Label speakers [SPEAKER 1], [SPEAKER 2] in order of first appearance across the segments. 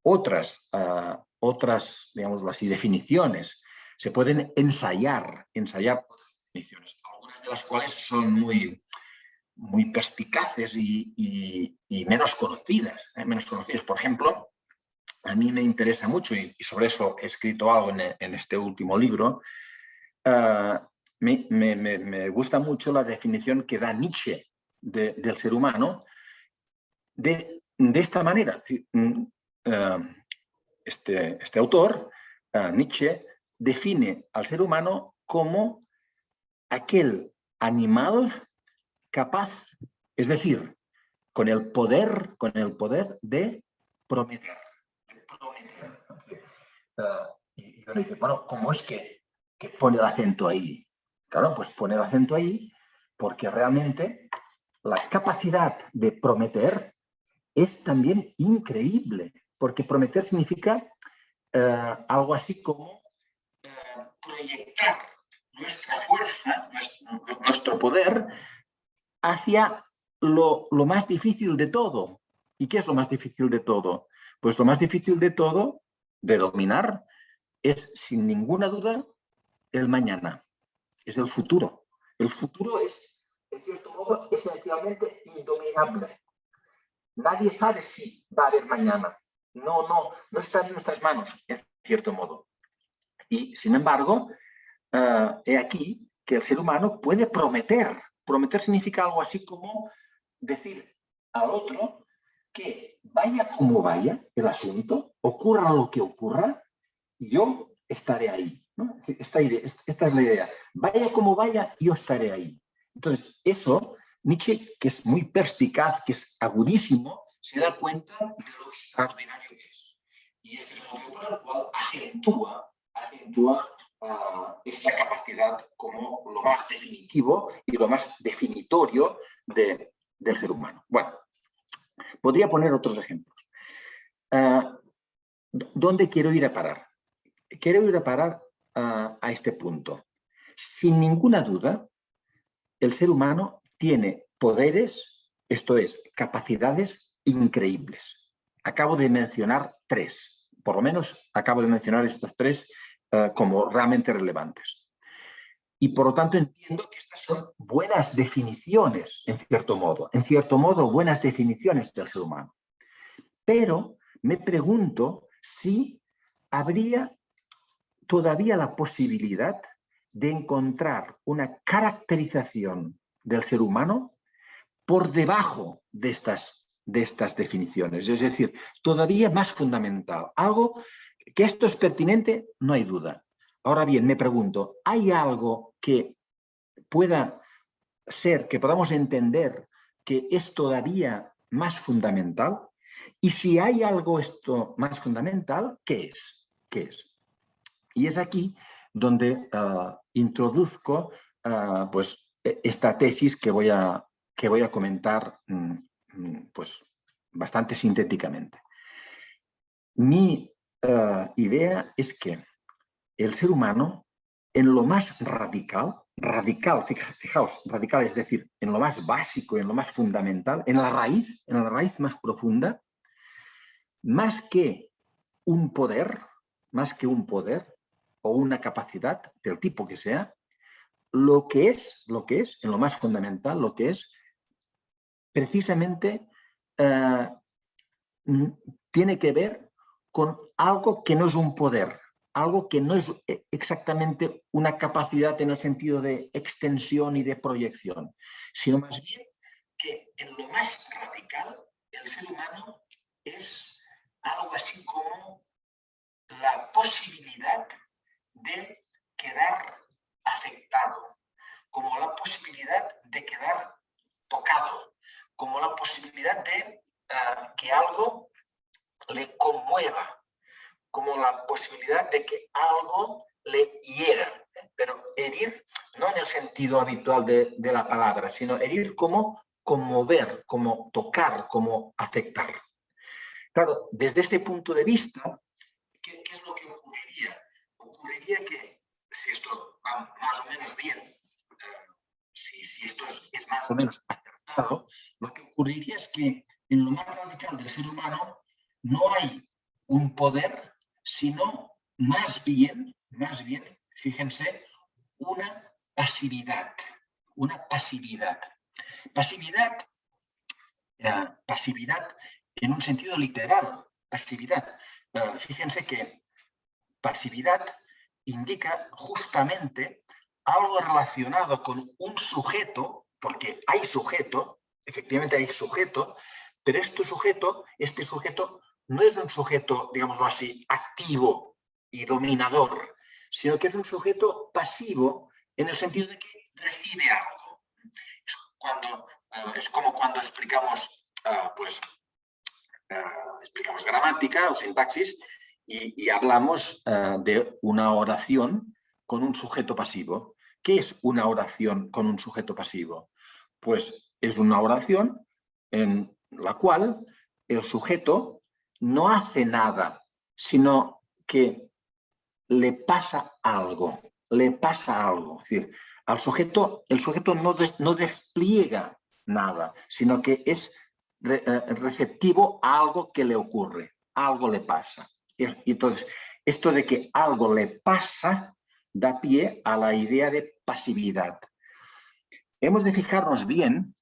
[SPEAKER 1] otras, digamos así, definiciones. Se pueden ensayar otras definiciones, algunas de las cuales son muy perspicaces y menos conocidas, menos conocidas. Por ejemplo, a mí me interesa mucho, y sobre eso he escrito algo en este último libro, me gusta mucho la definición que da Nietzsche del ser humano de esta manera. Este autor, Nietzsche, define al ser humano como aquel animal capaz, es decir, con el poder de prometer. Y uno dice, bueno, ¿cómo es que pone el acento ahí? Claro, pues pone el acento ahí porque realmente la capacidad de prometer es también increíble, porque prometer significa algo así como proyectar nuestra fuerza, nuestro poder hacia lo más difícil de todo. ¿Y qué es lo más difícil de todo? Pues lo más difícil de todo, de dominar, es sin ninguna duda el mañana, es el futuro. El futuro es, en cierto modo, esencialmente indominable. Nadie sabe si va a haber mañana. No está en nuestras manos, en cierto modo. Y, sin embargo, he aquí que el ser humano puede prometer. Prometer significa algo así como decir al otro que vaya como vaya el asunto, ocurra lo que ocurra, yo estaré ahí, ¿no? Esta es la idea. Vaya como vaya, yo estaré ahí. Entonces, eso, Nietzsche, que es muy perspicaz, que es agudísimo, se da cuenta de lo extraordinario que es. Y este es el motivo por el cual acentúa esta capacidad como lo más definitivo y lo más definitorio del ser humano. Bueno, podría poner otros ejemplos. ¿Dónde quiero ir a parar? Quiero ir a parar a este punto. Sin ninguna duda, el ser humano tiene poderes, esto es, capacidades increíbles. Acabo de mencionar tres, por lo menos acabo de mencionar estos tres como realmente relevantes. Y por lo tanto entiendo que estas son buenas definiciones, en cierto modo, buenas definiciones del ser humano. Pero me pregunto si habría todavía la posibilidad de encontrar una caracterización del ser humano por debajo de estas definiciones. Es decir, todavía más fundamental. Algo que esto es pertinente, no hay duda. Ahora bien, me pregunto, ¿hay algo que pueda ser, que podamos entender que es todavía más fundamental? Y si hay algo esto más fundamental, ¿qué es? ¿Qué es? Y es aquí donde introduzco pues, esta tesis que voy a comentar pues, bastante sintéticamente. Mi idea es que el ser humano, en lo más radical, fijaos, radical, es decir, en lo más básico, en lo más fundamental, en la raíz más profunda, más que un poder o una capacidad del tipo que sea, lo que es, en lo más fundamental, lo que es, precisamente tiene que ver con algo que no es un poder, algo que no es exactamente una capacidad en el sentido de extensión y de proyección, sino más bien que en lo más radical el ser humano es algo así como la posibilidad de quedar afectado, como la posibilidad de quedar tocado, como la posibilidad de que algo le conmueva, como la posibilidad de que algo le hiera. Pero herir no en el sentido habitual de la palabra, sino herir como conmover, como tocar, como afectar. Claro, desde este punto de vista, ¿qué es lo que ocurriría? Ocurriría que si esto va más o menos bien, si esto es más o menos acertado, lo que ocurriría es que en lo más radical del ser humano no hay un poder, sino más bien, fíjense, una pasividad. Una pasividad. Pasividad en un sentido literal. Pasividad. Fíjense que pasividad indica justamente algo relacionado con un sujeto, porque hay sujeto, efectivamente hay sujeto, pero este sujeto no es un sujeto, digámoslo así, activo y dominador, sino que es un sujeto pasivo en el sentido de que recibe algo. Es como cuando explicamos, explicamos gramática o sintaxis y hablamos de una oración con un sujeto pasivo. ¿Qué es una oración con un sujeto pasivo? Pues es una oración en la cual el sujeto no hace nada, sino que le pasa algo, Es decir, el sujeto no despliega nada, sino que es receptivo a algo que le ocurre, algo le pasa. Y entonces, esto de que algo le pasa da pie a la idea de pasividad. Hemos de fijarnos bien,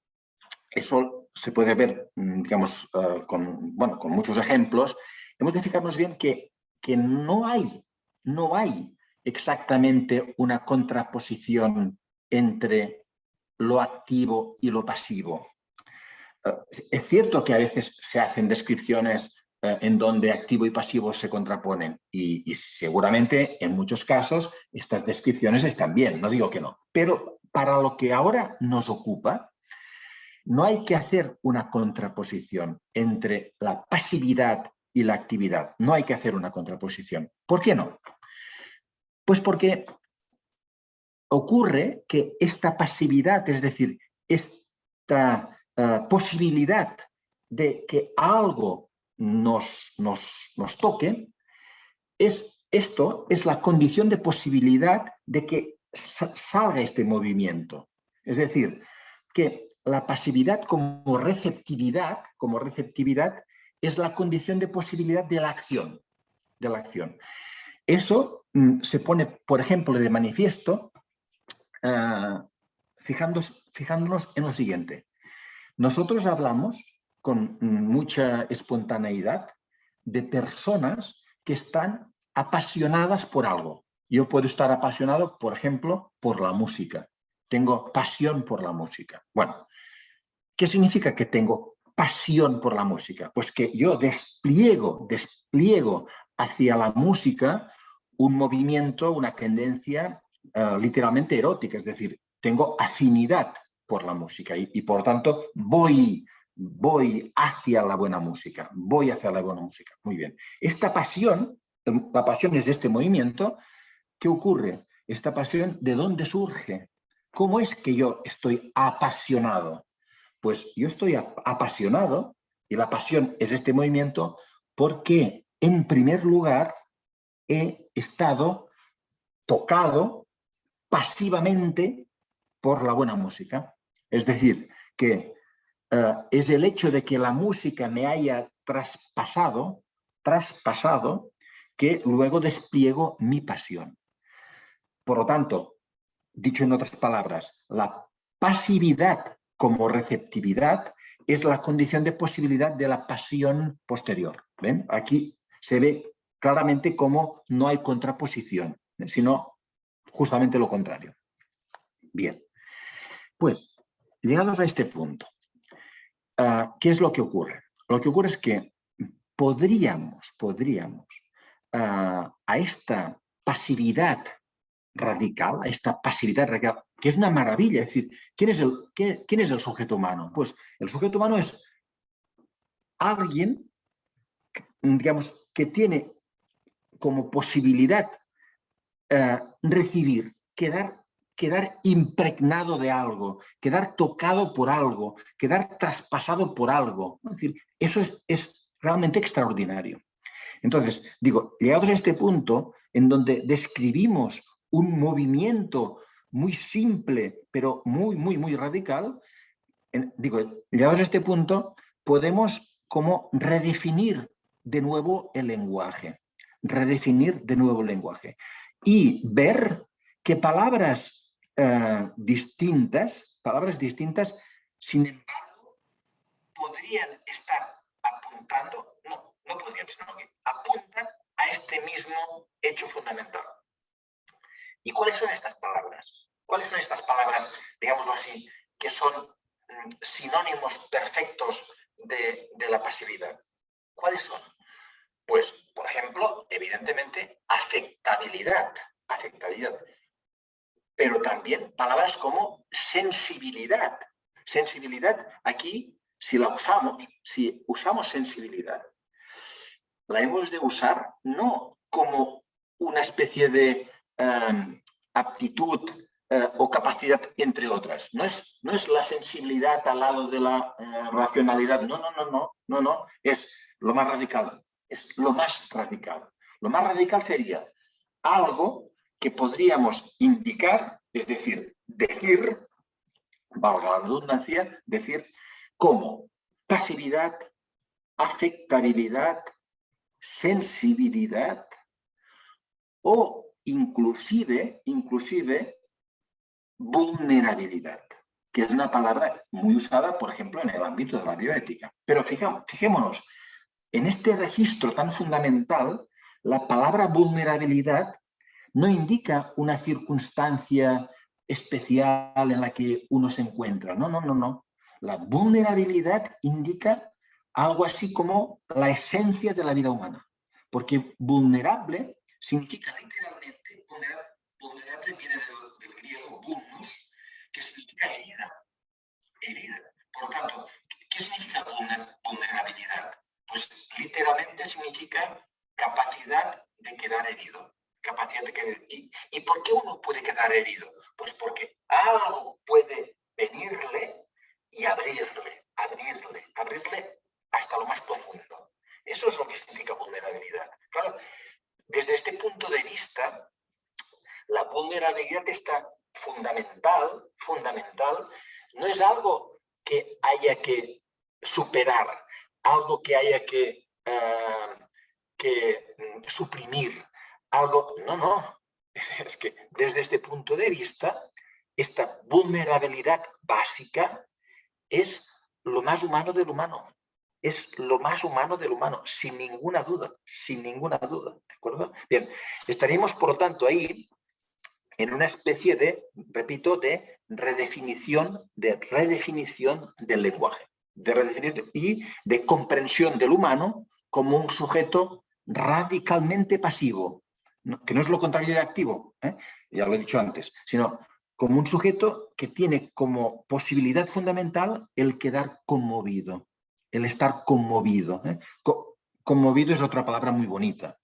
[SPEAKER 1] eso se puede ver, digamos, con muchos ejemplos, hemos de fijarnos bien que no hay exactamente una contraposición entre lo activo y lo pasivo. Es cierto que a veces se hacen descripciones en donde activo y pasivo se contraponen y seguramente en muchos casos estas descripciones están bien, no digo que no, pero para lo que ahora nos ocupa, no hay que hacer una contraposición entre la pasividad y la actividad. No hay que hacer una contraposición. ¿Por qué no? Pues porque ocurre que esta pasividad, es decir, esta posibilidad de que algo nos toque, esto es la condición de posibilidad de que salga este movimiento. Es decir, que la pasividad como receptividad es la condición de posibilidad de la acción. Eso se pone, por ejemplo, de manifiesto fijándonos en lo siguiente. Nosotros hablamos con mucha espontaneidad de personas que están apasionadas por algo. Yo puedo estar apasionado, por ejemplo, por la música. Tengo pasión por la música. Bueno, ¿qué significa que tengo pasión por la música? Pues que yo despliego hacia la música un movimiento, una tendencia literalmente erótica, es decir, tengo afinidad por la música y por tanto voy hacia la buena música, Muy bien. Esta pasión, la pasión es este movimiento. ¿Qué ocurre? Esta pasión, ¿de dónde surge? ¿Cómo es que yo estoy apasionado? Pues yo estoy apasionado, y la pasión es este movimiento, porque en primer lugar he estado tocado pasivamente por la buena música. Es decir, que es el hecho de que la música me haya traspasado, que luego despliego mi pasión. Por lo tanto, dicho en otras palabras, la pasividad como receptividad es la condición de posibilidad de la pasión posterior. ¿Ven? Aquí se ve claramente cómo no hay contraposición, sino justamente lo contrario. Bien, pues llegados a este punto, ¿qué es lo que ocurre? Lo que ocurre es que podríamos a esta pasividad radical, que es una maravilla. Es decir, ¿quién es el sujeto humano? Pues el sujeto humano es alguien, digamos, que tiene como posibilidad recibir, quedar impregnado de algo, quedar tocado por algo, quedar traspasado por algo. Es decir, eso es realmente extraordinario. Entonces, digo, llegados a este punto en donde describimos un movimiento muy simple, pero muy radical, llegados a este punto, podemos como redefinir de nuevo el lenguaje, redefinir de nuevo el lenguaje y ver que palabras distintas, sin embargo, podrían estar apuntando, no podrían, sino que apuntan a este mismo hecho fundamental. ¿Y cuáles son estas palabras? ¿Cuáles son estas palabras, digámoslo así, que son sinónimos perfectos de la pasividad? ¿Cuáles son? Pues, por ejemplo, evidentemente, afectabilidad. Pero también palabras como sensibilidad. Sensibilidad, aquí, si usamos sensibilidad, la hemos de usar no como una especie de aptitud o capacidad, entre otras. No es la sensibilidad al lado de la racionalidad. No. Es lo más radical. Es lo más radical. Lo más radical sería algo que podríamos indicar, es decir, valga la redundancia, decir como pasividad, afectabilidad, sensibilidad o inclusive vulnerabilidad, que es una palabra muy usada, por ejemplo, en el ámbito de la bioética. Pero fijémonos, en este registro tan fundamental, la palabra vulnerabilidad no indica una circunstancia especial en la que uno se encuentra. No. La vulnerabilidad indica algo así como la esencia de la vida humana. Porque vulnerable significa literalmente, vulnerable viene del griego vulnus, que significa herida. Por lo tanto, ¿qué significa vulnerabilidad? Pues literalmente significa capacidad de quedar herido. ¿Y por qué uno puede quedar herido? Pues porque algo puede venirle y abrirle hasta lo más profundo. Eso es lo que significa vulnerabilidad. Claro, desde este punto de vista, la vulnerabilidad está fundamental, no es algo que haya que superar, algo que haya que suprimir, algo... No. Es que desde este punto de vista, esta vulnerabilidad básica es lo más humano del humano. Es lo más humano del humano, sin ninguna duda, ¿de acuerdo? Bien, estaríamos, por lo tanto, ahí en una especie de, repito, de redefinición del lenguaje, y de comprensión del humano como un sujeto radicalmente pasivo, que no es lo contrario de activo, ya lo he dicho antes, sino como un sujeto que tiene como posibilidad fundamental el quedar conmovido, el estar conmovido. Conmovido es otra palabra muy bonita.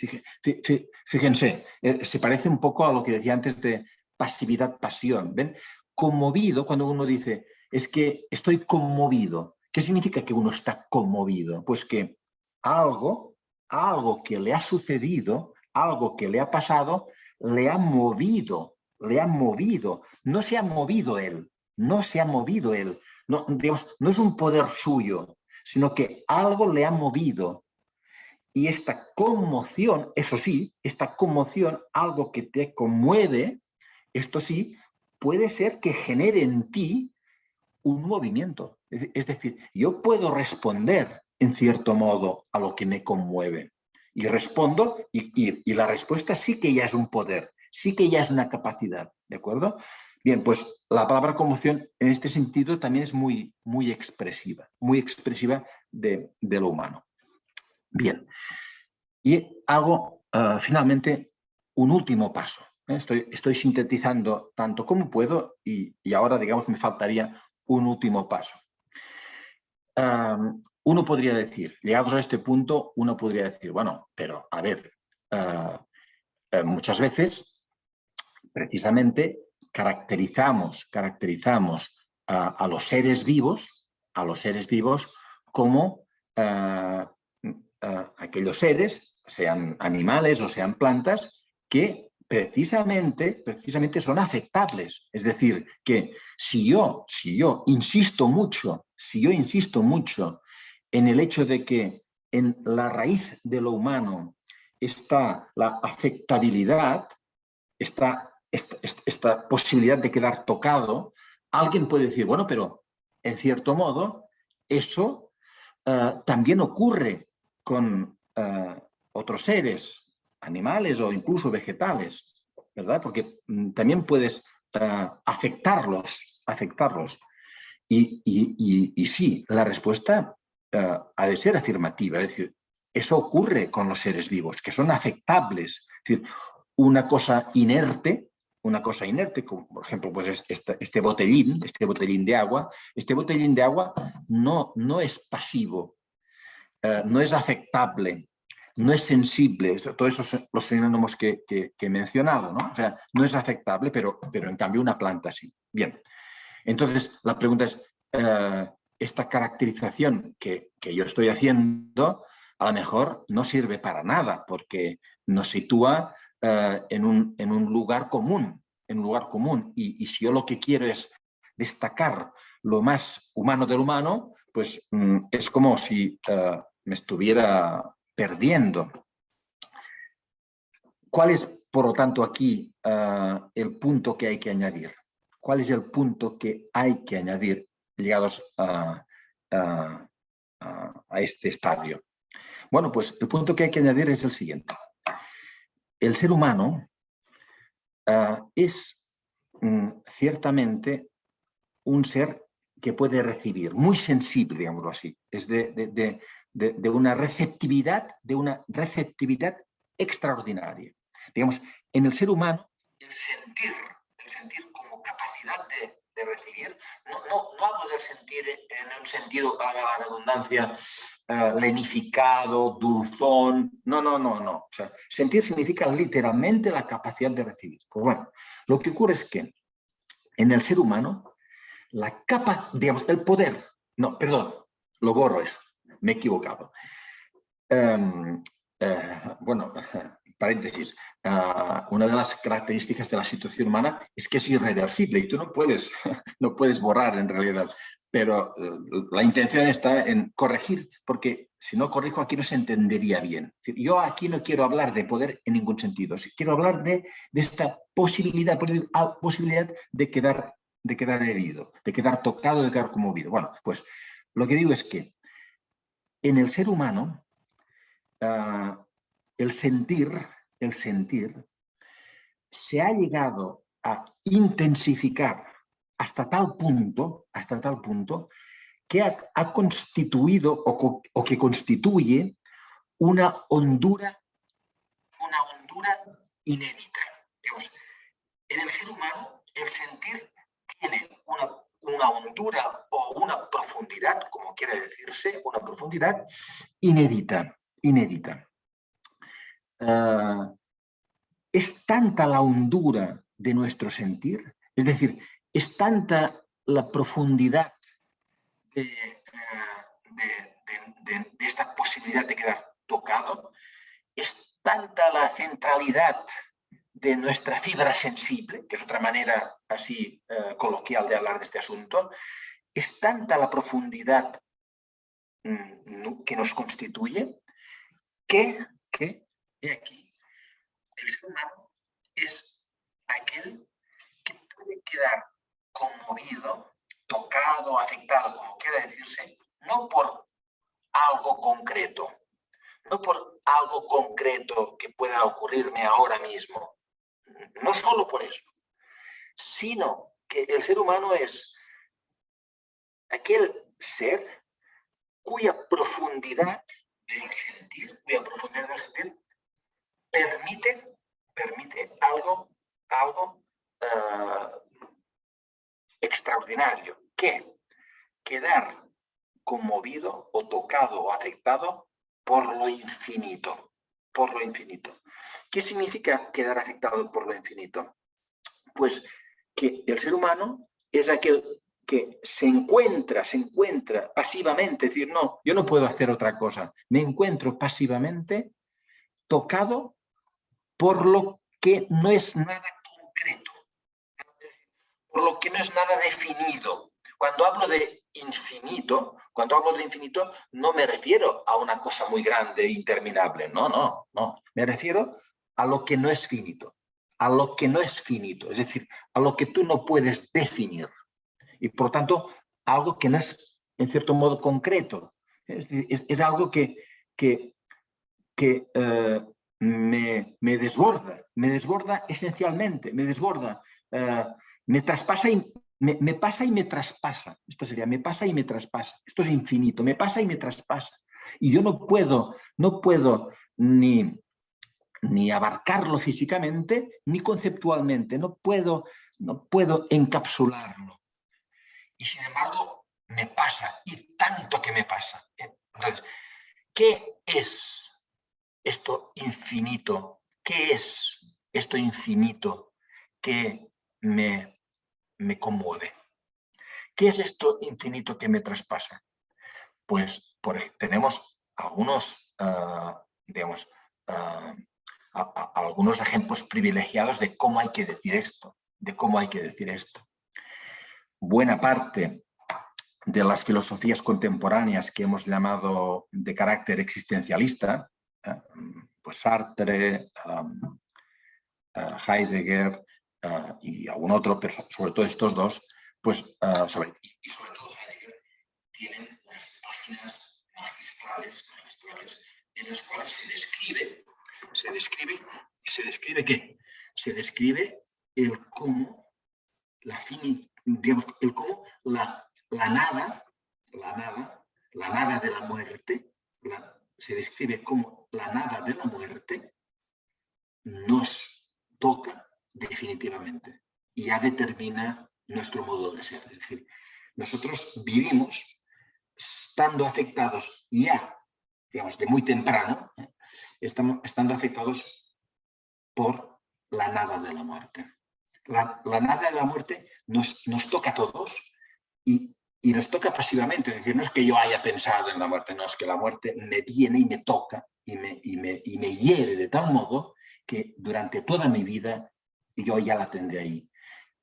[SPEAKER 1] Fíjense, se parece un poco a lo que decía antes de pasividad-pasión. ¿Ven? Conmovido, cuando uno dice, es que estoy conmovido. ¿Qué significa que uno está conmovido? Pues que algo que le ha sucedido, algo que le ha pasado, le ha movido. No se ha movido él. No, digamos, no es un poder suyo, sino que algo le ha movido. Y esta conmoción, eso sí, algo que te conmueve, esto sí, puede ser que genere en ti un movimiento. Es decir, yo puedo responder en cierto modo a lo que me conmueve. Y respondo, y la respuesta sí que ya es un poder, sí que ya es una capacidad, ¿de acuerdo? Bien, pues la palabra conmoción en este sentido también es muy expresiva de lo humano. Bien, y hago finalmente un último paso. Estoy sintetizando tanto como puedo y ahora, digamos, me faltaría un último paso. Uno podría decir, llegados a este punto, uno podría decir, bueno, pero a ver, muchas veces precisamente caracterizamos a los seres vivos como aquellos seres, sean animales o sean plantas, que precisamente son afectables. Es decir, que si yo insisto mucho en el hecho de que en la raíz de lo humano está la afectabilidad, esta posibilidad de quedar tocado, alguien puede decir, bueno, pero en cierto modo eso también ocurre con otros seres, animales o incluso vegetales, ¿verdad? Porque también puedes afectarlos. Y sí, la respuesta ha de ser afirmativa, es decir, eso ocurre con los seres vivos, que son afectables. Es decir, una cosa inerte, como por ejemplo pues este botellín de agua, no es pasivo, no es afectable, no es sensible. Todos esos son los sinónimos que he mencionado, ¿no? O sea, no es afectable, pero en cambio una planta sí. Bien, entonces la pregunta es, esta caracterización que yo estoy haciendo a lo mejor no sirve para nada porque nos sitúa en un lugar común, y si yo lo que quiero es destacar lo más humano del humano, pues es como si me estuviera perdiendo. ¿Cuál es, por lo tanto, aquí el punto que hay que añadir? ¿Cuál es el punto que hay que añadir llegados a este estadio? Bueno, pues el punto que hay que añadir es el siguiente. El ser humano es ciertamente un ser que puede recibir, muy sensible, digámoslo así, es de una receptividad, extraordinaria. Digamos, en el ser humano, el sentir como capacidad de recibir, no hablo del sentir en un sentido, para la redundancia, lenificado, dulzón, no. O sea, sentir significa literalmente la capacidad de recibir. Pues bueno, lo que ocurre es que en el ser humano, digamos, el poder, no, perdón, lo borro eso, me he equivocado. Bueno, paréntesis, una de las características de la situación humana es que es irreversible y tú no puedes borrar en realidad, pero la intención está en corregir, porque si no corrijo aquí no se entendería bien. Yo aquí no quiero hablar de poder en ningún sentido, quiero hablar de esta posibilidad de quedar herido, de quedar tocado, de quedar conmovido. Bueno, pues lo que digo es que en el ser humano el sentir se ha llegado a intensificar hasta tal punto que ha constituido o que constituye una hondura inédita. Digamos, en el ser humano el sentir tiene una hondura o una profundidad, como quiere decirse, una profundidad inédita. Es tanta la hondura de nuestro sentir, es decir, es tanta la profundidad de esta posibilidad de quedar tocado, es tanta la centralidad de nuestra fibra sensible, que es otra manera así coloquial de hablar de este asunto, es tanta la profundidad que nos constituye que he aquí, el ser humano es aquel que puede quedar conmovido, tocado, afectado, como quiera decirse, no por algo concreto, que pueda ocurrirme ahora mismo, no solo por eso, sino que el ser humano es aquel ser cuya profundidad del sentir, permite algo extraordinario, que quedar conmovido o tocado o afectado por lo infinito. ¿Qué significa quedar afectado por lo infinito? Pues que el ser humano es aquel que se encuentra pasivamente, es decir, no, yo no puedo hacer otra cosa, me encuentro pasivamente tocado por lo que no es nada concreto, por lo que no es nada definido. cuando hablo de infinito, no me refiero a una cosa muy grande e interminable. No. Me refiero a lo que no es finito. A lo que no es finito. Es decir, a lo que tú no puedes definir. Y por tanto, algo que no es, en cierto modo, concreto. Es algo que me desborda esencialmente, me desborda, me traspasa y me pasa y me traspasa. Esto sería, me pasa y me traspasa. Esto es infinito, me pasa y me traspasa. Y yo no puedo ni abarcarlo físicamente ni conceptualmente, no puedo encapsularlo. Y sin embargo, me pasa, y tanto que me pasa. Entonces, ¿qué es esto infinito? ¿Qué es esto infinito que me conmueve? ¿Qué es esto infinito que me traspasa? Pues tenemos algunos, digamos, algunos ejemplos privilegiados de cómo hay que decir esto, Buena parte de las filosofías contemporáneas que hemos llamado de carácter existencialista, pues Sartre, Heidegger y algún otro, pero sobre todo estos dos, pues sobre todo Heidegger, tienen unas páginas magistrales en las cuales se describe ¿qué? Se describe el cómo la nada de la muerte, se describe como la nada de la muerte nos toca definitivamente y ya determina nuestro modo de ser. Es decir, nosotros vivimos estando afectados ya, digamos, de muy temprano, estando afectados por la nada de la muerte. La nada de la muerte nos toca a todos y nos toca pasivamente. Es decir, no es que yo haya pensado en la muerte, no, es que la muerte me viene y me toca y me hiere de tal modo que durante toda mi vida yo ya la tendré ahí.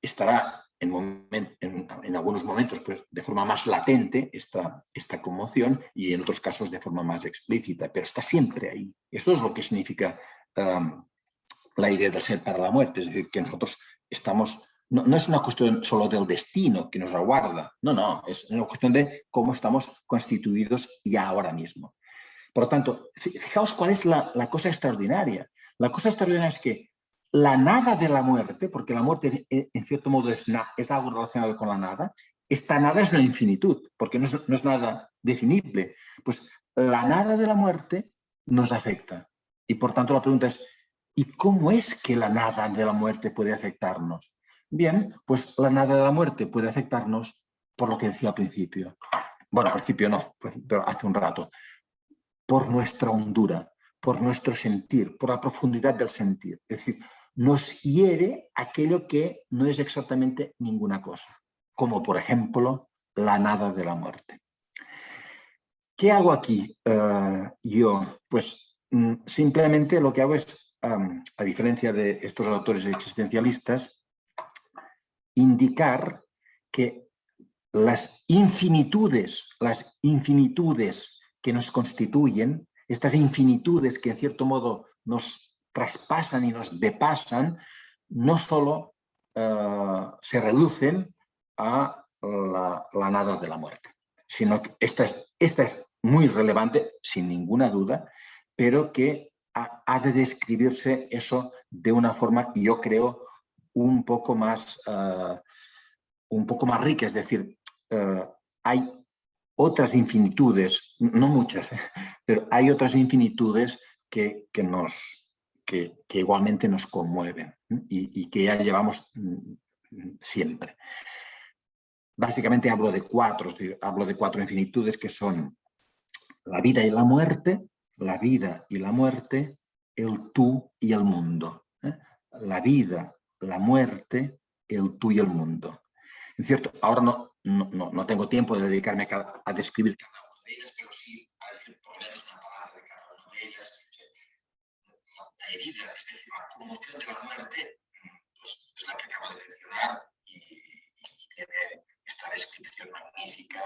[SPEAKER 1] Estará en algunos momentos pues, de forma más latente esta conmoción y en otros casos de forma más explícita, pero está siempre ahí. Eso es lo que significa la idea del ser para la muerte, es decir, que nosotros estamos, no es una cuestión solo del destino que nos aguarda, no, es una cuestión de cómo estamos constituidos ya ahora mismo. Por lo tanto, fijaos cuál es la cosa extraordinaria. La cosa extraordinaria es que la nada de la muerte, porque la muerte en cierto modo es algo relacionado con la nada, esta nada es la infinitud, porque no es nada definible. Pues la nada de la muerte nos afecta. Y por tanto la pregunta es, ¿y cómo es que la nada de la muerte puede afectarnos? Bien, pues la nada de la muerte puede afectarnos por lo que decía al principio. Bueno, al principio no, pero hace un rato. Por nuestra hondura, por nuestro sentir, por la profundidad del sentir. Es decir, nos hiere aquello que no es exactamente ninguna cosa, como por ejemplo la nada de la muerte. ¿Qué hago aquí yo? Pues simplemente lo que hago es, a diferencia de estos autores existencialistas, indicar que las infinitudes que nos constituyen, estas infinitudes que en cierto modo nos traspasan y nos depasan, no solo se reducen a la nada de la muerte, sino que esta es muy relevante, sin ninguna duda, pero que ha de describirse eso de una forma, yo creo, un poco más rica, es decir, hay otras infinitudes, no muchas, pero hay otras infinitudes que igualmente nos conmueven y que ya llevamos siempre. Básicamente hablo de cuatro infinitudes que son la vida y la muerte, el tú y el mundo. La vida, la muerte, el tú y el mundo. En cierto, ahora no tengo tiempo de dedicarme a describir cada una de ellas, pero sí a decir por lo menos una palabra de cada una de ellas. La herida, es decir, la promoción de la muerte, pues, es la que acabo de mencionar y tiene esta descripción magnífica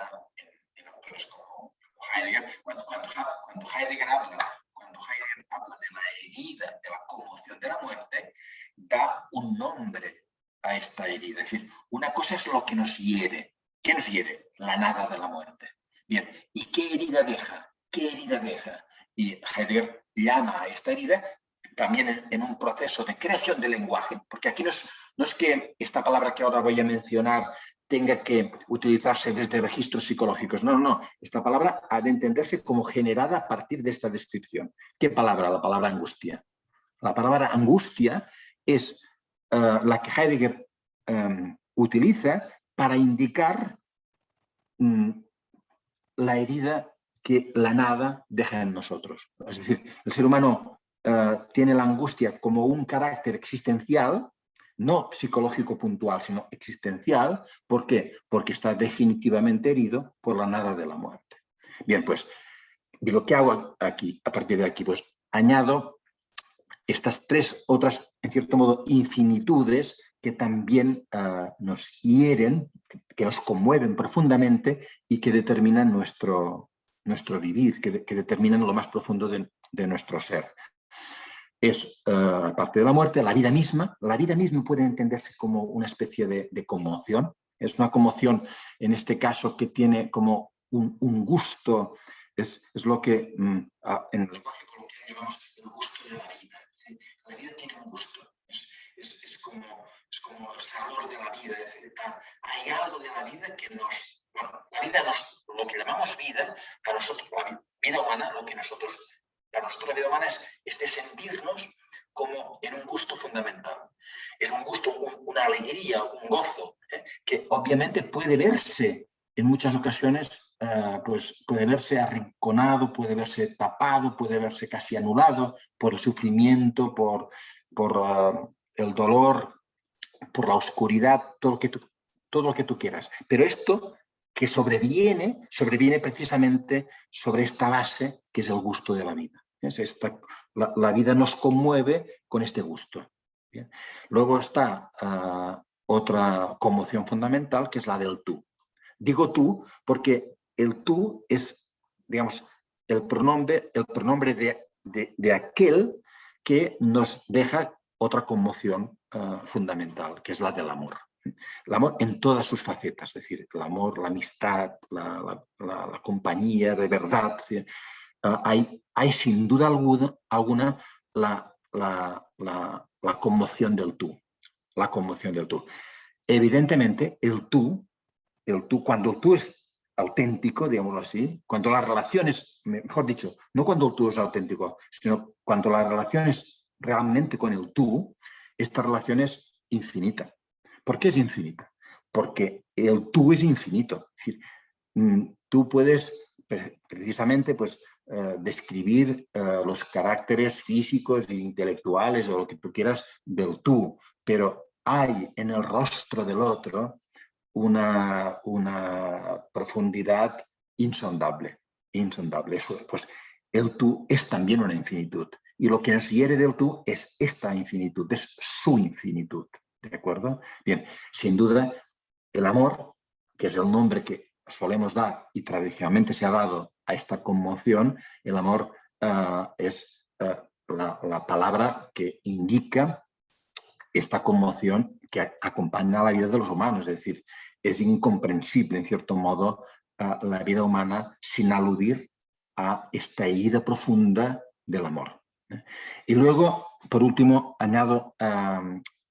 [SPEAKER 1] en autores como Heidegger. Cuando Heidegger habla de la herida, de la conmoción de la muerte, da un nombre a esta herida. Es decir, una cosa es lo que nos hiere. ¿Qué nos hiere? La nada de la muerte. Bien, ¿y qué herida deja? ¿Qué herida deja? Y Heidegger llama a esta herida también en un proceso de creación del lenguaje, porque aquí no es que esta palabra que ahora voy a mencionar tenga que utilizarse desde registros psicológicos. No. Esta palabra ha de entenderse como generada a partir de esta descripción. ¿Qué palabra? La palabra angustia. La palabra angustia es la que Heidegger utiliza para indicar la herida que la nada deja en nosotros. Es decir, el ser humano tiene la angustia como un carácter existencial, no psicológico puntual, sino existencial. ¿Por qué? Porque está definitivamente herido por la nada de la muerte. Bien, pues, digo, ¿qué hago aquí? A partir de aquí, pues, añado estas tres otras, en cierto modo, infinitudes que también nos hieren, que nos conmueven profundamente y que determinan nuestro vivir, que determinan lo más profundo de nuestro ser. Es, aparte de la muerte, la vida misma. La vida misma puede entenderse como una especie de conmoción. Es una conmoción, en este caso, que tiene como un gusto, es lo que en el lenguaje coloquial llamamos el gusto de la vida. ¿Sí? La vida tiene un gusto, es como el sabor de la vida. Es decir, hay algo de la vida que la vida lo que llamamos vida, a nosotros, la vida humana, para nosotros la vida humana es de sentirnos como en un gusto fundamental. Es un gusto, una alegría, un gozo, que obviamente puede verse en muchas ocasiones, pues puede verse arrinconado, puede verse tapado, puede verse casi anulado por el sufrimiento, por el dolor, por la oscuridad, todo lo que tú quieras. Pero esto que sobreviene precisamente sobre esta base que es el gusto de la vida. La vida nos conmueve con este gusto. ¿Bien? Luego está otra conmoción fundamental, que es la del tú. Digo tú porque el tú es, digamos, el pronombre de aquel que nos deja otra conmoción fundamental, que es la del amor. El amor en todas sus facetas, es decir, el amor, la amistad, la compañía de verdad. ¿Sí? Hay sin duda alguna la conmoción del tú. La conmoción del tú. Evidentemente, cuando el tú es auténtico, digámoslo así, cuando la relación es, mejor dicho, no cuando el tú es auténtico, sino cuando la relación es realmente con el tú, esta relación es infinita. ¿Por qué es infinita? Porque el tú es infinito. Es decir, tú puedes precisamente pues, describir los caracteres físicos e intelectuales o lo que tú quieras del tú, pero hay en el rostro del otro una profundidad insondable. Eso, pues, el tú es también una infinitud. Y lo que nos hiere del tú es esta infinitud, es su infinitud. ¿De acuerdo? Bien, sin duda, el amor, que es el nombre que solemos dar y tradicionalmente se ha dado a esta conmoción, el amor es la palabra que indica esta conmoción que acompaña a la vida de los humanos. Es decir, es incomprensible, en cierto modo, la vida humana sin aludir a esta herida profunda del amor. Y luego, por último, añado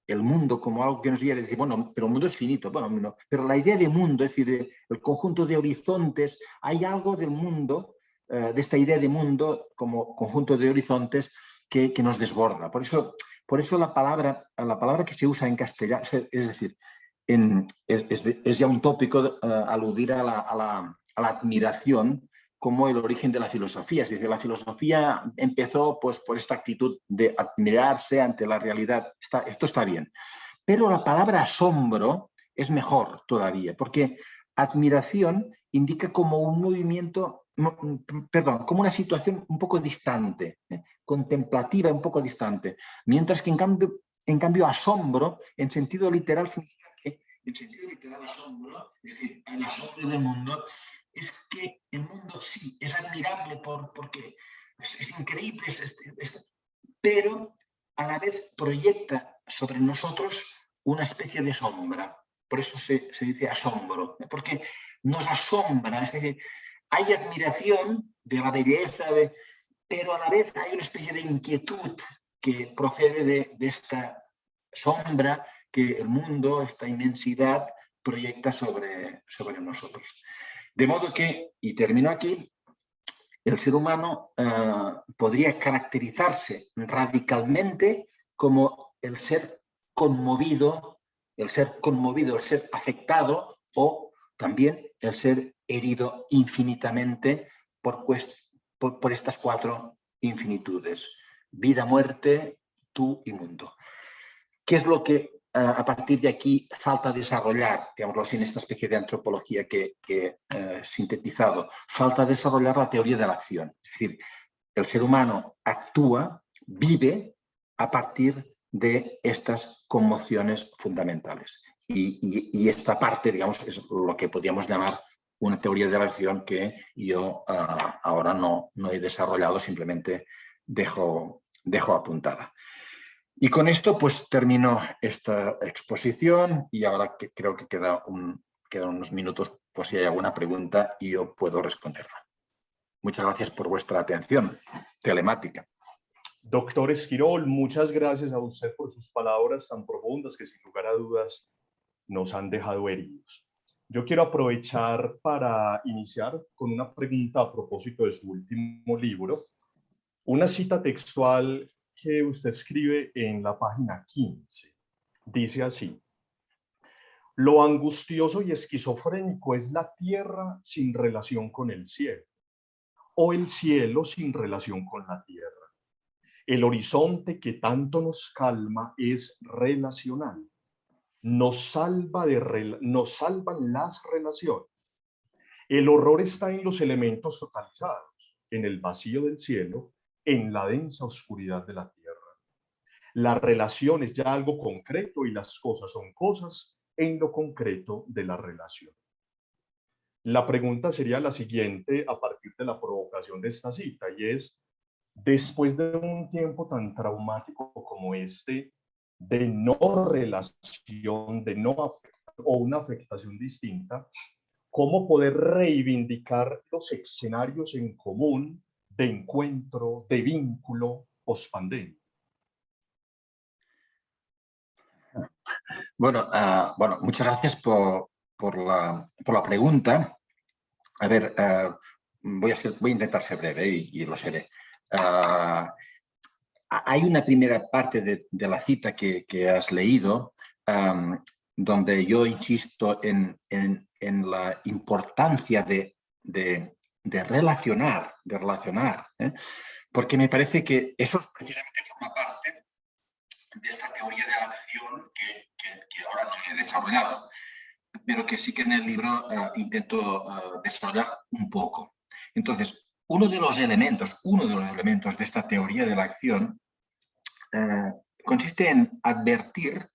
[SPEAKER 1] el mundo como algo que nos lleva a decir, bueno, pero el mundo es finito. Bueno, no, pero la idea de mundo, es decir, el conjunto de horizontes, hay algo del mundo, de esta idea de mundo como conjunto de horizontes que nos desborda. Por eso la palabra que se usa en castellano, es decir, es ya un tópico aludir a la admiración como el origen de la filosofía. Es decir, la filosofía empezó pues, por esta actitud de admirarse ante la realidad. Esto está bien. Pero la palabra asombro es mejor todavía, porque admiración indica como un movimiento, perdón, como una situación un poco distante, contemplativa, un poco distante. Mientras que en cambio asombro, en sentido literal, significa en sentido literal asombro, es decir, el asombro del mundo, es que el mundo sí es admirable porque es increíble, pero a la vez proyecta sobre nosotros una especie de sombra. Por eso se dice asombro, porque nos asombra, es decir, hay admiración de la belleza, pero a la vez hay una especie de inquietud que procede de esta sombra que el mundo, esta inmensidad, proyecta sobre nosotros. De modo que, y termino aquí, el ser humano podría caracterizarse radicalmente como el ser conmovido, el ser afectado, o también el ser herido infinitamente por estas cuatro infinitudes: vida, muerte, tú y mundo. ¿Qué es lo que a partir de aquí falta desarrollar, digámoslo así, en esta especie de antropología que he sintetizado? Falta desarrollar la teoría de la acción. Es decir, el ser humano actúa, vive a partir de estas conmociones fundamentales. Y esta parte, digamos, es lo que podríamos llamar una teoría de la acción que yo ahora no he desarrollado, simplemente dejo apuntada. Y con esto pues termino esta exposición y ahora creo que quedan unos minutos por si hay alguna pregunta y yo puedo responderla. Muchas gracias por vuestra atención telemática.
[SPEAKER 2] Doctor Esquirol, muchas gracias a usted por sus palabras tan profundas que sin lugar a dudas nos han dejado heridos. Yo quiero aprovechar para iniciar con una pregunta a propósito de su último libro, una cita textual que usted escribe en la página 15. Dice así: lo angustioso y esquizofrénico es la tierra sin relación con el cielo, o el cielo sin relación con la tierra. El horizonte que tanto nos calma es relacional. Nos salvan las relaciones. El horror está en los elementos totalizados, en el vacío del cielo, en la densa oscuridad de la tierra. La relación es ya algo concreto y las cosas son cosas en lo concreto de la relación. La pregunta sería la siguiente a partir de la provocación de esta cita, y es: después de un tiempo tan traumático como este, de no relación, de no afectación o una afectación distinta, ¿cómo poder reivindicar los escenarios en común de encuentro, de vínculo post-pandemia?
[SPEAKER 1] Bueno, muchas gracias por la pregunta. A ver, voy a intentar ser breve y lo seré. Hay una primera parte de la cita que has leído donde yo insisto en la importancia de relacionar, porque me parece que eso precisamente forma parte de esta teoría de la acción que ahora no he desarrollado, pero que sí que en el libro intento desarrollar un poco. Entonces, uno de los elementos de esta teoría de la acción consiste en advertir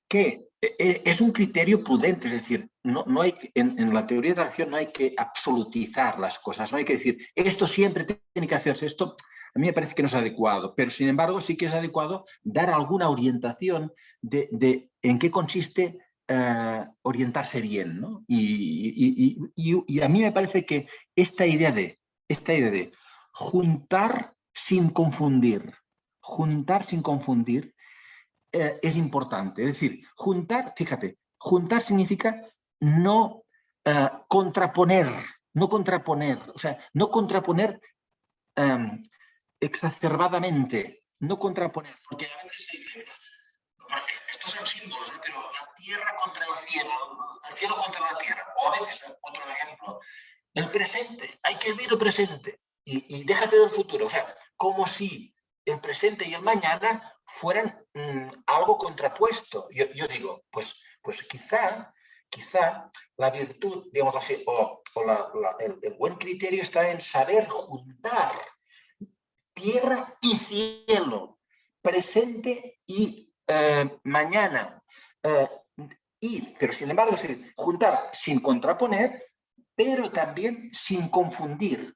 [SPEAKER 1] que es un criterio prudente, es decir, no hay, en la teoría de la acción no hay que absolutizar las cosas, no hay que decir, esto siempre tiene que hacerse, esto a mí me parece que no es adecuado, pero sin embargo sí que es adecuado dar alguna orientación de en qué consiste orientarse bien, ¿no? Y a mí me parece que esta idea de juntar sin confundir, es importante. Es decir, fíjate, juntar significa no contraponer, o sea, no contraponer exacerbadamente, no contraponer, porque a veces se dice, estos son símbolos, ¿no? Pero la tierra contra el cielo contra la tierra, o a veces, otro ejemplo, el presente, hay que vivir el presente y déjate del futuro, o sea, como si el presente y el mañana fueran algo contrapuesto. Yo digo, pues quizá la virtud, digamos así, o el buen criterio está en saber juntar tierra y cielo, presente y mañana, pero sin embargo, es decir, juntar sin contraponer, pero también sin confundir,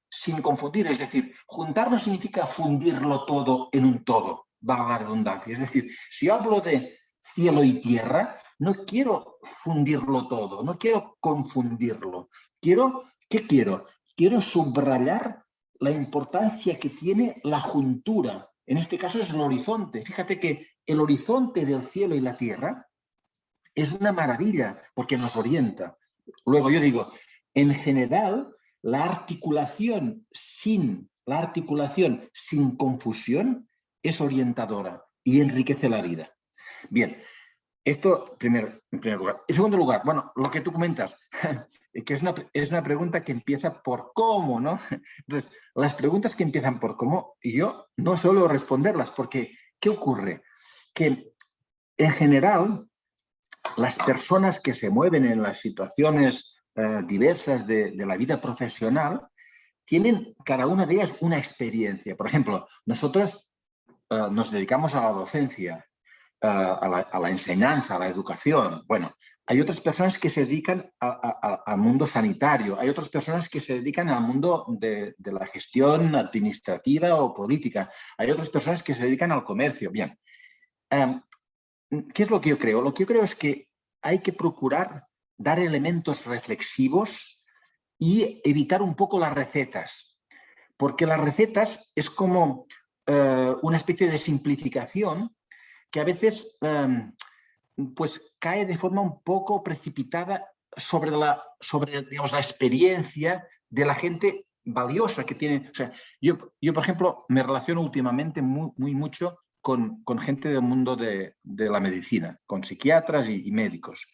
[SPEAKER 1] es decir, juntar no significa fundirlo todo en un todo, valga la redundancia. Es decir, si yo hablo de cielo y tierra, no quiero fundirlo todo, no quiero confundirlo. ¿Qué quiero? Quiero subrayar la importancia que tiene la juntura. En este caso es el horizonte. Fíjate que el horizonte del cielo y la tierra es una maravilla porque nos orienta. Luego yo digo, en general, la articulación sin confusión es orientadora y enriquece la vida. Bien, esto en primer lugar. En segundo lugar, bueno, lo que tú comentas, que es una pregunta que empieza por cómo, ¿no? Entonces, las preguntas que empiezan por cómo, yo no suelo responderlas, porque ¿qué ocurre? Que en general, las personas que se mueven en las situaciones diversas de la vida profesional tienen cada una de ellas una experiencia. Por ejemplo, nosotros nos dedicamos a la docencia, a la enseñanza, a la educación. Bueno, hay otras personas que se dedican al mundo sanitario, hay otras personas que se dedican al mundo de la gestión administrativa o política, hay otras personas que se dedican al comercio. Bien, ¿qué es lo que yo creo? Lo que yo creo es que hay que procurar dar elementos reflexivos y evitar un poco las recetas, porque las recetas es como una especie de simplificación que a veces pues cae de forma un poco precipitada sobre digamos, la experiencia de la gente valiosa que tiene. O sea, yo, por ejemplo, me relaciono últimamente muy mucho con gente del mundo de la medicina, con psiquiatras y médicos.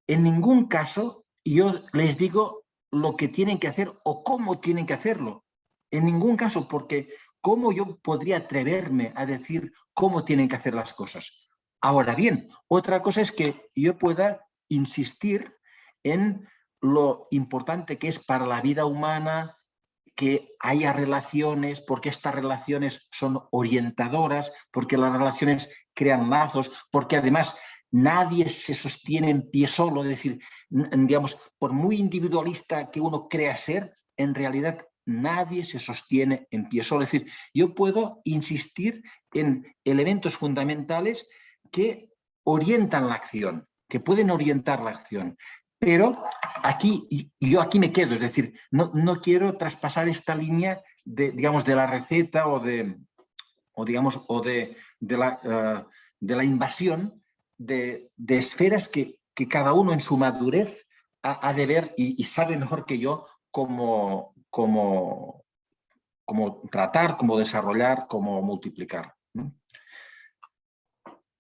[SPEAKER 1] En ningún caso yo les digo lo que tienen que hacer o cómo tienen que hacerlo. En ningún caso, porque ¿cómo yo podría atreverme a decir cómo tienen que hacer las cosas? Ahora bien, otra cosa es que yo pueda insistir en lo importante que es para la vida humana que haya relaciones, porque estas relaciones son orientadoras, porque las relaciones crean lazos, porque además nadie se sostiene en pie solo, es decir, digamos, por muy individualista que uno crea ser, en realidad nadie se sostiene en pie solo. Es decir, yo puedo insistir en elementos fundamentales que orientan la acción, que pueden orientar la acción. Pero yo aquí me quedo, es decir, no quiero traspasar esta línea de, digamos, de la receta de la invasión de esferas que cada uno en su madurez ha de ver y sabe mejor que yo cómo tratar, cómo desarrollar, cómo multiplicar.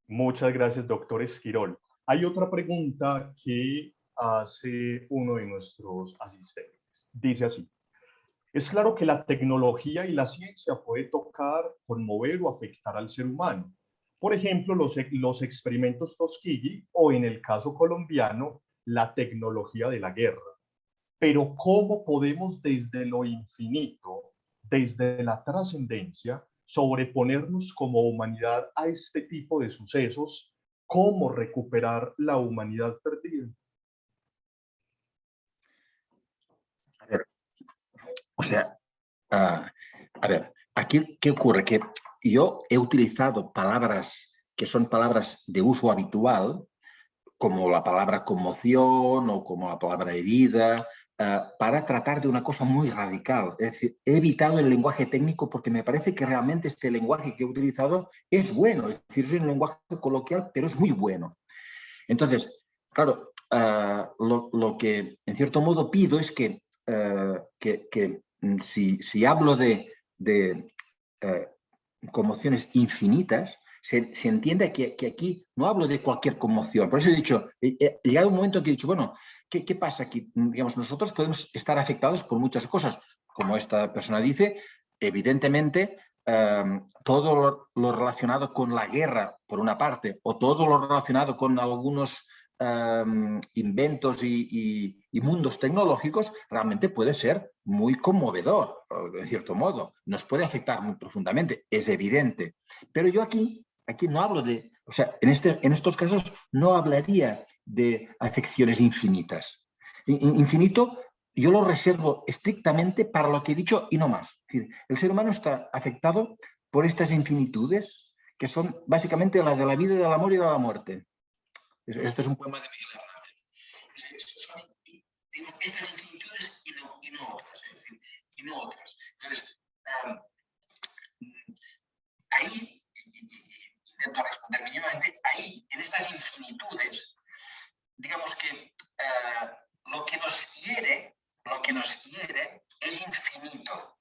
[SPEAKER 2] Muchas gracias, doctor Esquirol. Hay otra pregunta que hace uno de nuestros asistentes. Dice así: es claro que la tecnología y la ciencia puede tocar, conmover o afectar al ser humano. Por ejemplo, los experimentos Tuskegee o, en el caso colombiano, la tecnología de la guerra. Pero ¿cómo podemos desde lo infinito, desde la trascendencia, sobreponernos como humanidad a este tipo de sucesos? ¿Cómo recuperar la humanidad perdida?
[SPEAKER 1] A ver, o sea, a ver, aquí, ¿qué ocurre? Que yo he utilizado palabras que son palabras de uso habitual, como la palabra conmoción o como la palabra herida, para tratar de una cosa muy radical. Es decir, he evitado el lenguaje técnico porque me parece que realmente este lenguaje que he utilizado es bueno. Es decir, es un lenguaje coloquial, pero es muy bueno. Entonces, claro, lo que en cierto modo pido es que si hablo de conmociones infinitas, se entienda que aquí no hablo de cualquier conmoción. Por eso he dicho, llegado un momento que he dicho, bueno, ¿qué pasa aquí? Digamos, nosotros podemos estar afectados por muchas cosas. Como esta persona dice, evidentemente, todo lo relacionado con la guerra, por una parte, o todo lo relacionado con algunos inventos y mundos tecnológicos, realmente puede ser muy conmovedor, en cierto modo. Nos puede afectar muy profundamente, es evidente. Pero yo aquí no hablo de, o sea, en estos casos no hablaría de afecciones infinitas. Infinito yo lo reservo estrictamente para lo que he dicho y no más. Es decir, el ser humano está afectado por estas infinitudes que son básicamente la de la vida, del amor y de la muerte. Esto es un poema de Miguel Hernández. Son estas infinitudes y no otras. Es decir, y no otras. Entonces, ahí, intento responder mínimamente, ahí, en estas infinitudes, digamos que lo que nos hiere es infinito,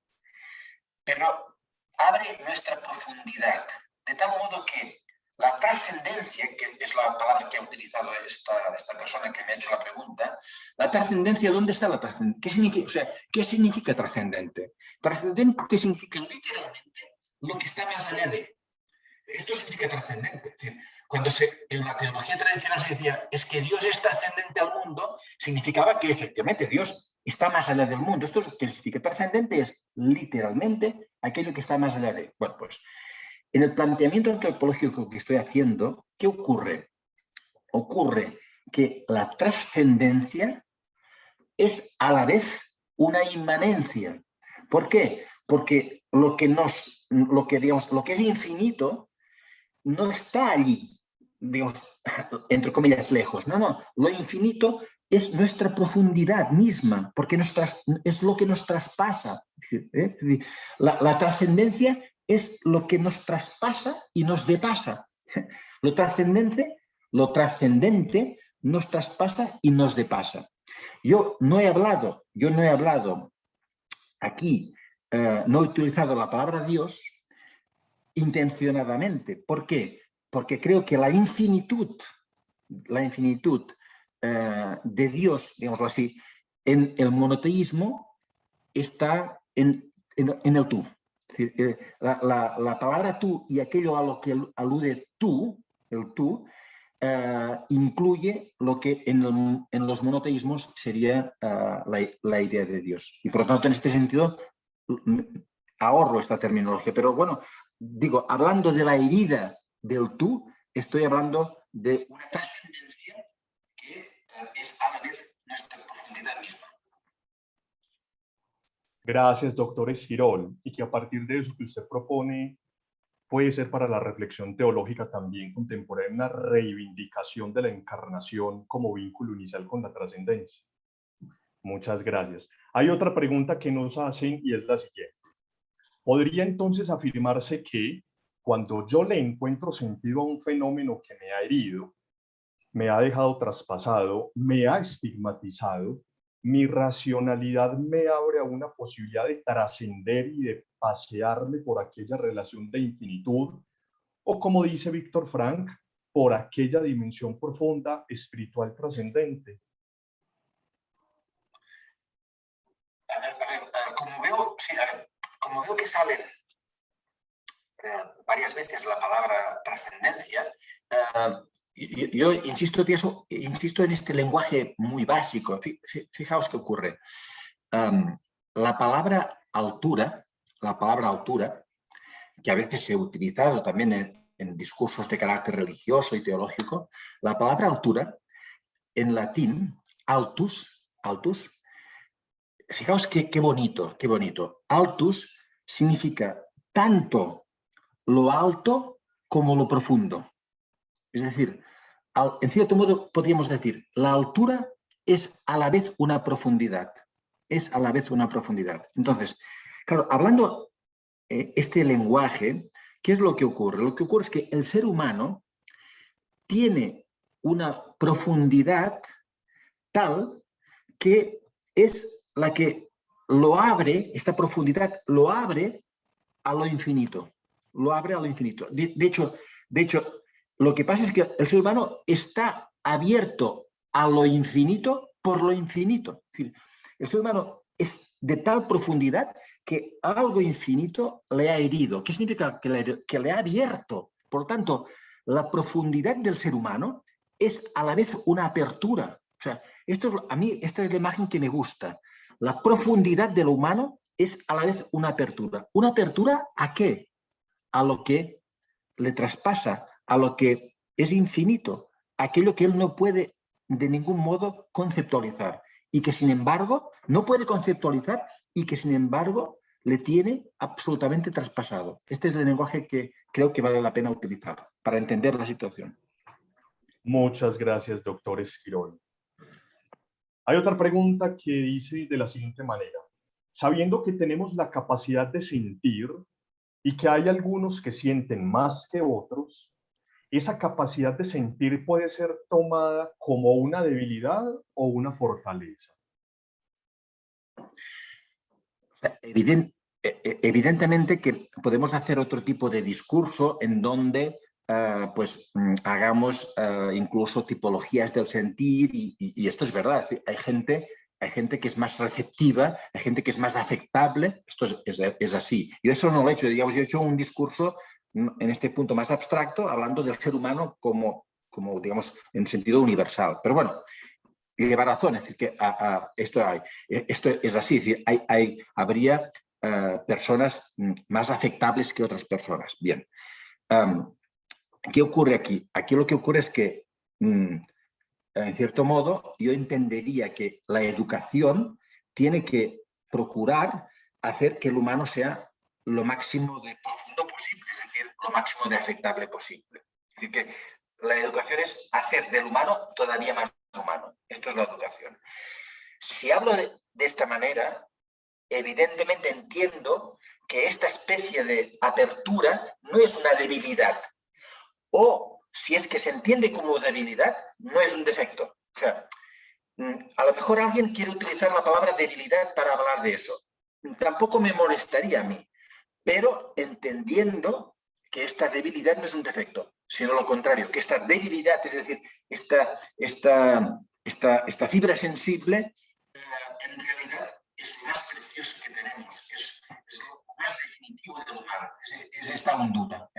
[SPEAKER 1] pero abre nuestra profundidad, de tal modo que la trascendencia, que es la palabra que ha utilizado esta persona que me ha hecho la pregunta, la trascendencia, ¿dónde está la trascendencia? ¿Qué significa trascendente? Trascendente significa literalmente lo que está más allá de. Esto significa trascendente. Es decir, cuando en la teología tradicional se decía es que Dios es trascendente al mundo, significaba que efectivamente Dios está más allá del mundo. Esto es lo que significa trascendente, es literalmente aquello que está más allá de. Bueno, pues en el planteamiento antropológico que estoy haciendo, ¿qué ocurre? Ocurre que la trascendencia es a la vez una inmanencia. ¿Por qué? Porque lo que es infinito no está allí, digamos, entre comillas, lejos. No. Lo infinito es nuestra profundidad misma, porque es lo que nos traspasa. La trascendencia es lo que nos traspasa y nos depasa. Lo trascendente nos traspasa y nos depasa. Yo no he hablado aquí, no he utilizado la palabra Dios intencionadamente. ¿Por qué? Porque creo que la infinitud de Dios, digámoslo así, en el monoteísmo está en el tú. Es decir, la palabra tú y aquello a lo que alude tú, el tú, incluye lo que en los monoteísmos sería la idea de Dios. Y por lo tanto, en este sentido, ahorro esta terminología. Pero bueno, digo, hablando de la herida del tú, estoy hablando de una trascendencia que es a la vez nuestra profundidad misma.
[SPEAKER 2] Gracias, doctor Esquirol, y que a partir de eso que usted propone puede ser para la reflexión teológica también contemporánea una reivindicación de la encarnación como vínculo inicial con la trascendencia. Muchas gracias. Hay otra pregunta que nos hacen y es la siguiente. ¿Podría entonces afirmarse que cuando yo le encuentro sentido a un fenómeno que me ha herido, me ha dejado traspasado, me ha estigmatizado, mi racionalidad me abre a una posibilidad de trascender y de pasearme por aquella relación de infinitud, o como dice Víctor Frank, por aquella dimensión profunda, espiritual trascendente?
[SPEAKER 1] Como veo que salen varias veces la palabra trascendencia, yo insisto en este lenguaje muy básico. Fijaos qué ocurre. La palabra altura, que a veces se ha utilizado también en discursos de carácter religioso y teológico, la palabra altura, en latín, altus, fijaos qué bonito. Altus significa tanto lo alto como lo profundo. Es decir, en cierto modo podríamos decir, la altura es a la vez una profundidad. Entonces, claro, hablando este lenguaje, ¿qué es lo que ocurre? Lo que ocurre es que el ser humano tiene una profundidad tal que es la que lo abre, esta profundidad lo abre a lo infinito. De hecho, lo que pasa es que el ser humano está abierto a lo infinito por lo infinito. Es decir, el ser humano es de tal profundidad que algo infinito le ha herido. ¿Qué significa? Que le ha abierto. Por lo tanto, la profundidad del ser humano es a la vez una apertura. O sea, a mí esta es la imagen que me gusta. La profundidad de lo humano es a la vez una apertura. ¿Una apertura a qué? A lo que le traspasa, a lo que es infinito, aquello que él no puede de ningún modo conceptualizar y que sin embargo no puede conceptualizar y que sin embargo le tiene absolutamente traspasado. Este es el lenguaje que creo que vale la pena utilizar para entender la situación.
[SPEAKER 2] Muchas gracias, doctor Esquirol. Hay otra pregunta que dice de la siguiente manera. Sabiendo que tenemos la capacidad de sentir y que hay algunos que sienten más que otros, ¿esa capacidad de sentir puede ser tomada como una debilidad o una fortaleza?
[SPEAKER 1] Evidentemente que podemos hacer otro tipo de discurso en donde hagamos incluso tipologías del sentir y esto es verdad. Hay gente que es más receptiva, hay gente que es más afectable, esto es así. Yo eso no lo he hecho, digamos, yo he hecho un discurso en este punto más abstracto, hablando del ser humano como digamos, en sentido universal. Pero bueno, lleva razón, es decir, que esto es así, es decir, habría personas más afectables que otras personas. Bien, ¿qué ocurre aquí? Aquí lo que ocurre es que, en cierto modo, yo entendería que la educación tiene que procurar hacer que el humano sea lo máximo de profundo posible, es decir, lo máximo de afectable posible. Es decir, que la educación es hacer del humano todavía más humano. Esto es la educación. Si hablo de esta manera, evidentemente entiendo que esta especie de apertura no es una debilidad. O, si es que se entiende como debilidad, no es un defecto. O sea, a lo mejor alguien quiere utilizar la palabra debilidad para hablar de eso. Tampoco me molestaría a mí, pero entendiendo que esta debilidad no es un defecto, sino lo contrario, que esta debilidad, es decir, esta fibra sensible, en realidad es lo más precioso que tenemos, es lo más definitivo del humano, es esta hondura.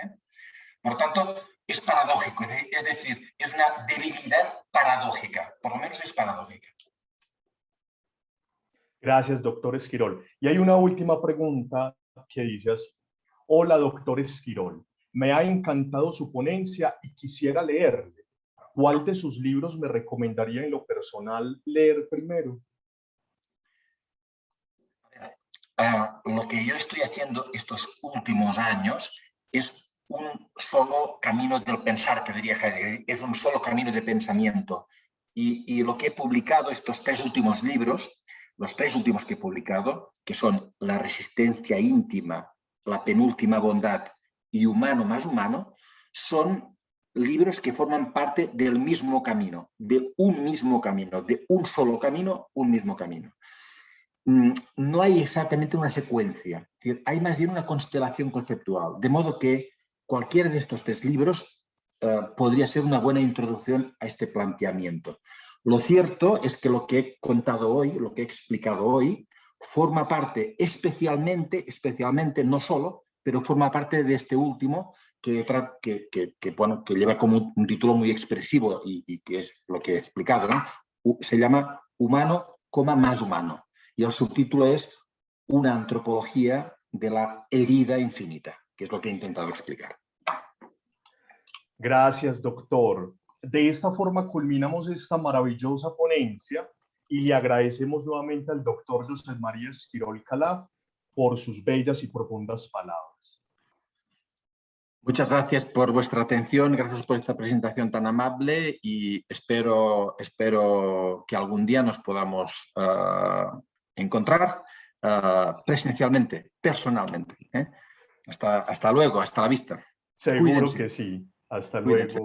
[SPEAKER 1] Por tanto, es paradójico, es decir, es una debilidad paradójica, por lo menos es paradójica.
[SPEAKER 2] Gracias, doctor Esquirol. Y hay una última pregunta que dice así. Hola, doctor Esquirol. Me ha encantado su ponencia y quisiera leerle. ¿Cuál de sus libros me recomendaría en lo personal leer primero?
[SPEAKER 1] Lo que yo estoy haciendo estos últimos años es un solo camino del pensar, que diría Heidegger, es un solo camino de pensamiento. Y lo que he publicado, estos 3 últimos libros, los 3 últimos que he publicado, que son La resistencia íntima, La penúltima bondad y Humano más humano, son libros que forman parte del mismo camino, de un mismo camino, de un solo camino, un mismo camino. No hay exactamente una secuencia, es decir, hay más bien una constelación conceptual, de modo que cualquiera de estos 3 libros podría ser una buena introducción a este planteamiento. Lo cierto es que lo que he contado hoy, lo que he explicado hoy, forma parte especialmente, no solo, pero forma parte de este último que lleva como un título muy expresivo y que es lo que he explicado, ¿no? Se llama Humano, más humano. Y el subtítulo es Una antropología de la herida infinita, que es lo que he intentado explicar.
[SPEAKER 2] Gracias, doctor. De esta forma culminamos esta maravillosa ponencia y le agradecemos nuevamente al doctor José María Esquirol Calaf por sus bellas y profundas palabras.
[SPEAKER 1] Muchas gracias por vuestra atención, gracias por esta presentación tan amable y espero que algún día nos podamos encontrar presencialmente, personalmente. Hasta luego, hasta la vista.
[SPEAKER 2] Seguro
[SPEAKER 1] Cuídense.
[SPEAKER 2] que sí. Hasta
[SPEAKER 1] Cuídense.
[SPEAKER 2] luego.